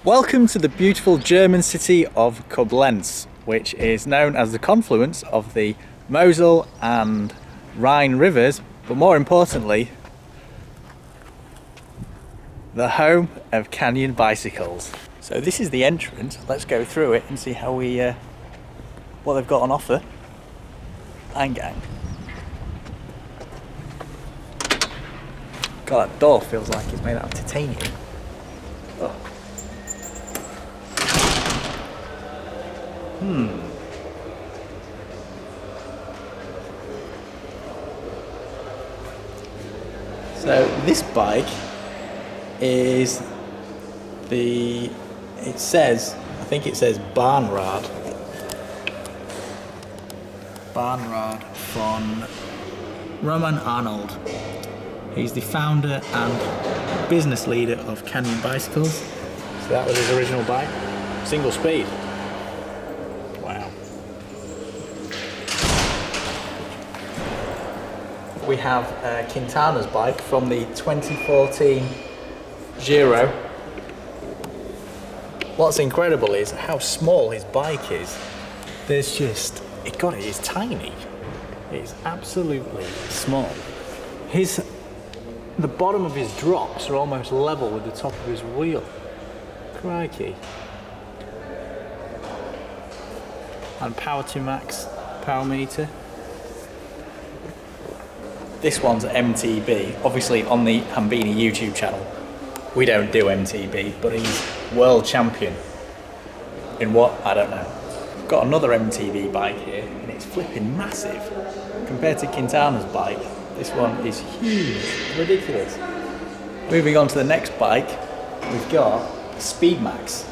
Welcome to the beautiful German city of Koblenz, which is known as the confluence of the Mosel and Rhine rivers, but more importantly, the home of canyon bicycles. So this is the entrance. Let's go through it and see how what they've got on offer. Eingang. God, that door feels like it's made out of titanium. Oh. So this bike is I think it says Bahnrad von Roman Arnold. He's the founder and business leader of Canyon Bicycles. So that was his original bike, single speed. Wow. We have Quintana's bike from the 2014 Giro. What's incredible is how small his bike is. It is tiny. It's absolutely small. The bottom of his drops are almost level with the top of his wheel. Crikey. And power to max power meter. This one's MTB, obviously on the Hambini YouTube channel. We don't do MTB, but he's world champion. In what? I don't know. I've got another MTB bike here, and it's flipping massive. Compared to Quintana's bike, this one is huge, ridiculous. Moving on to the next bike, we've got Speedmax.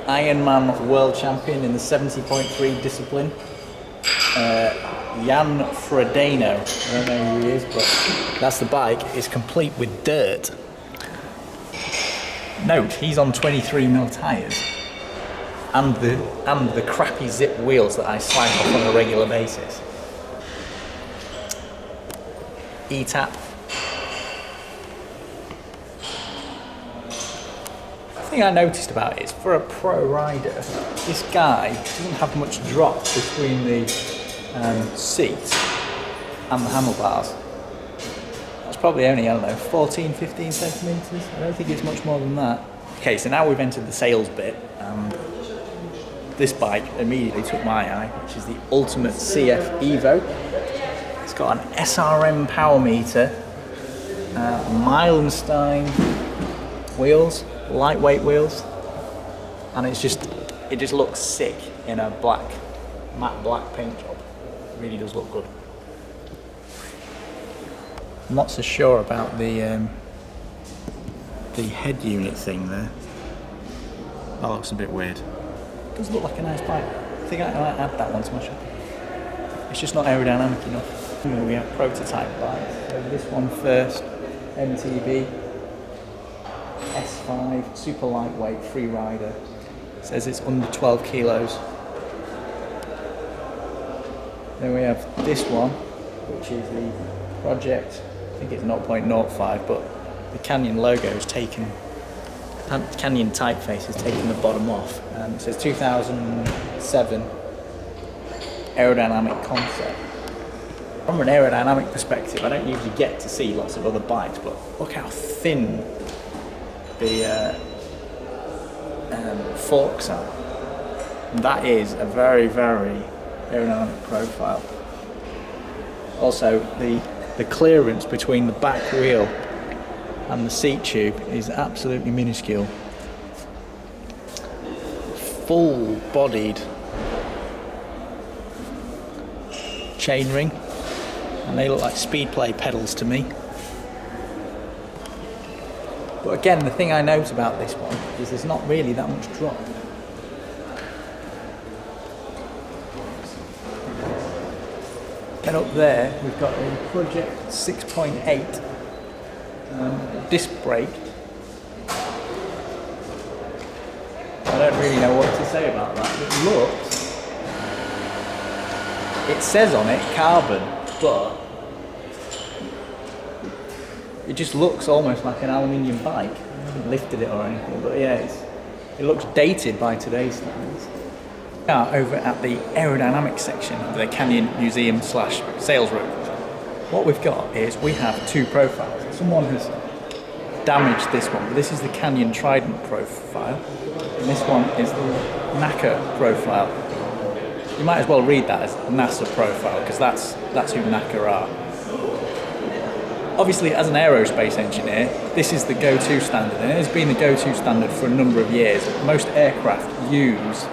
Ironman world champion in the 70.3 discipline. Jan Frodeno, I don't know who he is, but that's the bike. It's complete with dirt. Note, he's on 23mm tyres and the crappy zip wheels that I slide off on a regular basis. E-tap. The thing I noticed about it is, for a pro rider, this guy doesn't have much drop between the seat and the handlebars. It's probably only, I don't know, 14, 15 centimetres. I don't think it's much more than that. Okay, so now we've entered the sales bit, and this bike immediately took my eye, which is the Ultimate CF Evo. It's got an SRM power meter, Meilenstein wheels, lightweight wheels, and it just looks sick in a matte black paint job. It really does look good. I'm not so sure about the head unit thing there. That looks a bit weird. It does look like a nice bike. I think I might add that one to my shop. It's just not aerodynamic enough. We have prototype bikes. So this one first, MTB S5, super lightweight, free rider. It says it's under 12 kilos. Then we have this one, which is the Project, I think it's 0.05, but the Canyon logo is taken, Canyon typeface has taken the bottom off. It says 2007 aerodynamic concept. From an aerodynamic perspective, I don't usually get to see lots of other bikes, but look how thin the forks are. And that is a very, very aerodynamic profile. Also, the clearance between the back wheel and the seat tube is absolutely minuscule. Full-bodied chainring, and they look like speed play pedals to me. But again, the thing I note about this one is there's not really that much drop. Then up there we've got a Project 6.8 disc brake. I don't really know what to say about that. It says on it carbon, but it just looks almost like an aluminium bike. haven't lifted it or anything, but yeah, it looks dated by today's standards. We are over at the aerodynamic section of the Canyon Museum / sales room. What we've got is we have two profiles. Someone has damaged this one, but this is the Canyon Trident profile, and this one is the NACA profile. You might as well read that as NASA profile, because that's who NACA are. Obviously, as an aerospace engineer, this is the go-to standard, and it has been the go-to standard for a number of years. Most aircraft use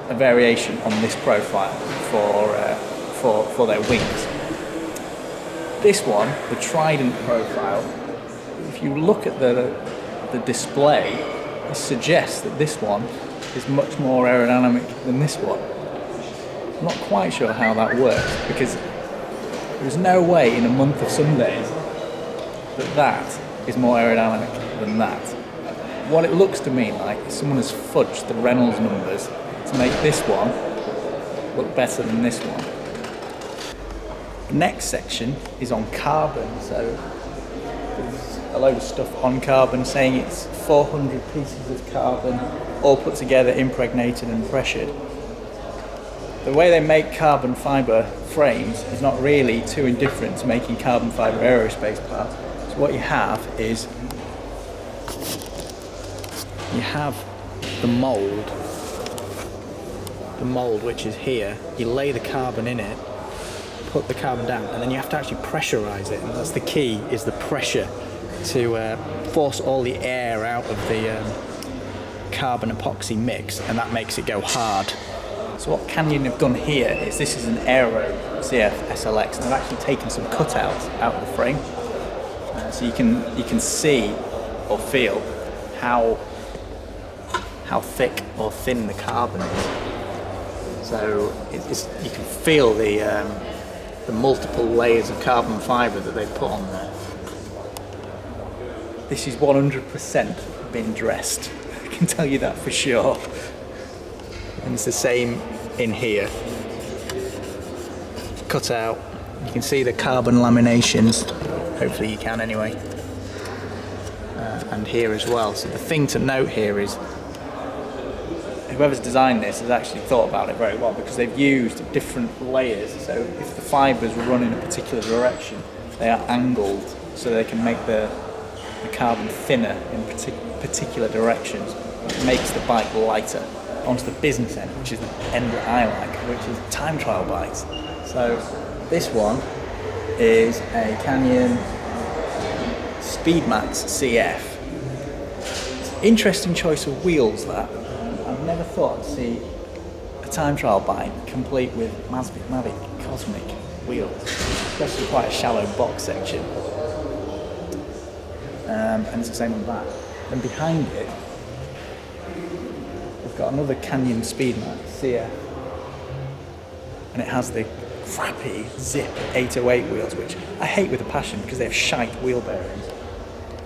a variation on this profile for their wings. This one, the Trident profile, if you look at the display, it suggests that this one is much more aerodynamic than this one. I'm not quite sure how that works, because there's no way in a month of Sundays that is more aerodynamic than that. What it looks to me like is someone has fudged the Reynolds numbers to make this one look better than this one. The next section is on carbon, so there's a load of stuff on carbon saying it's 400 pieces of carbon all put together, impregnated and pressured. The way they make carbon fibre frames is not really too indifferent to making carbon fibre aerospace parts. So what you have is, you have the mould which is here. You lay the carbon in it, put the carbon down, and then you have to actually pressurise it, and that's the key, is the pressure to force all the air out of the carbon epoxy mix, and that makes it go hard. So what Canyon have done here is, this is an Aero CF SLX, and they've actually taken some cutouts out of the frame, so you can see or feel how thick or thin the carbon is. So you can feel the multiple layers of carbon fibre that they've put on there. This is 100% been dressed, I can tell you that for sure. And it's the same in here. Cut out, you can see the carbon laminations, hopefully you can anyway, and here as well. So the thing to note here is, whoever's designed this has actually thought about it very well, because they've used different layers. So if the fibres run in a particular direction, they are angled so they can make the carbon thinner in particular directions. It makes the bike lighter. Onto the business end, which is the end that I like, which is time trial bikes. So this one is a Canyon Speedmax CF. Interesting choice of wheels, that. I've never thought I'd see a time trial bike complete with Mavic Cosmic wheels, especially quite a shallow box section. And it's the same on that. Then behind it, we've got another Canyon Speedmax CF, and it has the crappy Zip 808 wheels, which I hate with a passion because they have shite wheel bearings.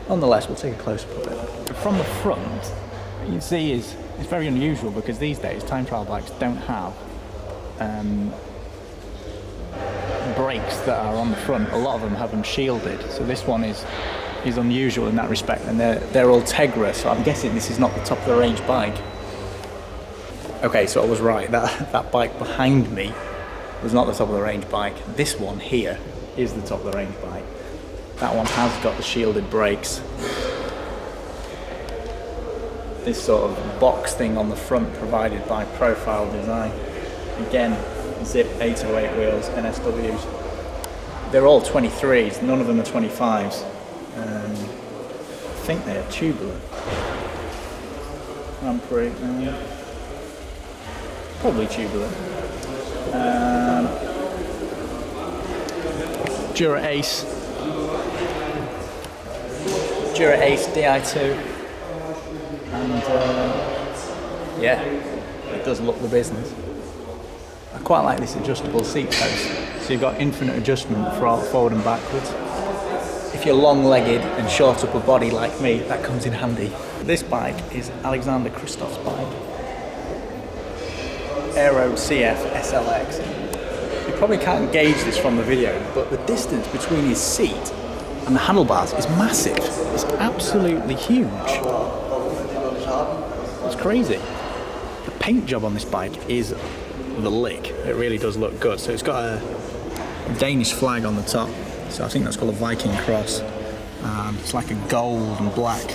Nonetheless, we'll take a close up of it. From the front, what you can see is it's very unusual, because these days time trial bikes don't have brakes that are on the front. A lot of them have them shielded, so this one is unusual in that respect, and they're Ultegra, so I'm guessing this is not the top of the range bike. Okay, so I was right, that bike behind me was not the top of the range bike. This one here is the top of the range bike. That one has got the shielded brakes. This sort of box thing on the front provided by Profile Design. Again, Zip 808 wheels, NSWs. They're all 23s, none of them are 25s. I think they are tubular. Probably tubular. Dura Ace Di2, and yeah, it does look the business. I quite like this adjustable seat post, so you've got infinite adjustment for forward and backwards. If you're long-legged and short upper body like me, that comes in handy. This bike is Alexander Christoph's bike, Aero CF SLX. You probably can't gauge this from the video, but the distance between his seat And the handlebars is massive. It's absolutely huge. It's crazy. The paint job on this bike is the lick. It really does look good. So it's got a Danish flag on the top. So I think that's called a Viking cross. It's like a gold and black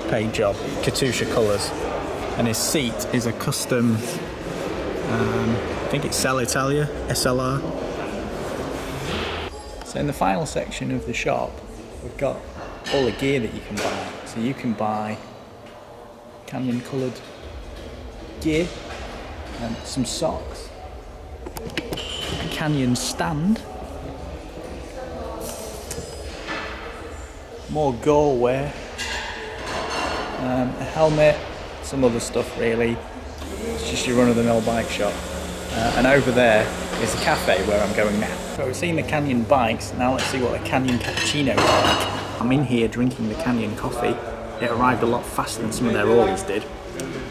paint job, Katusha colours. And his seat is a custom, I think it's Cell Italia, SLR. So in the final section of the shop, we've got all the gear that you can buy. So you can buy Canyon coloured gear, and some socks, a Canyon stand, more gore wear, a helmet, some other stuff really. It's just your run-of-the-mill bike shop. And over there is a cafe where I'm going now. So we've seen the Canyon bikes, now let's see what a Canyon cappuccino is like. I'm in here drinking the Canyon coffee. It arrived a lot faster than some of their Orleys did.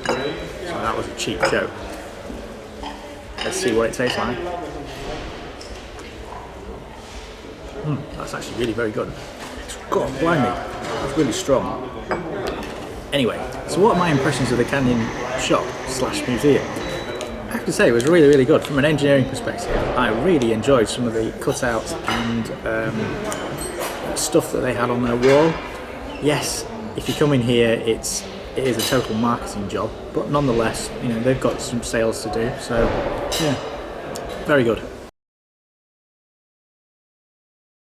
So that was a cheap joke. Let's see what it tastes like. That's actually really very good. God, blimey, it's really strong. Anyway, so what are my impressions of the Canyon shop / museum? I have to say it was really, really good. From an engineering perspective, I really enjoyed some of the cutouts and stuff that they had on their wall. Yes, if you come in here, it is a total marketing job, but nonetheless, you know, they've got some sales to do, so yeah, very good.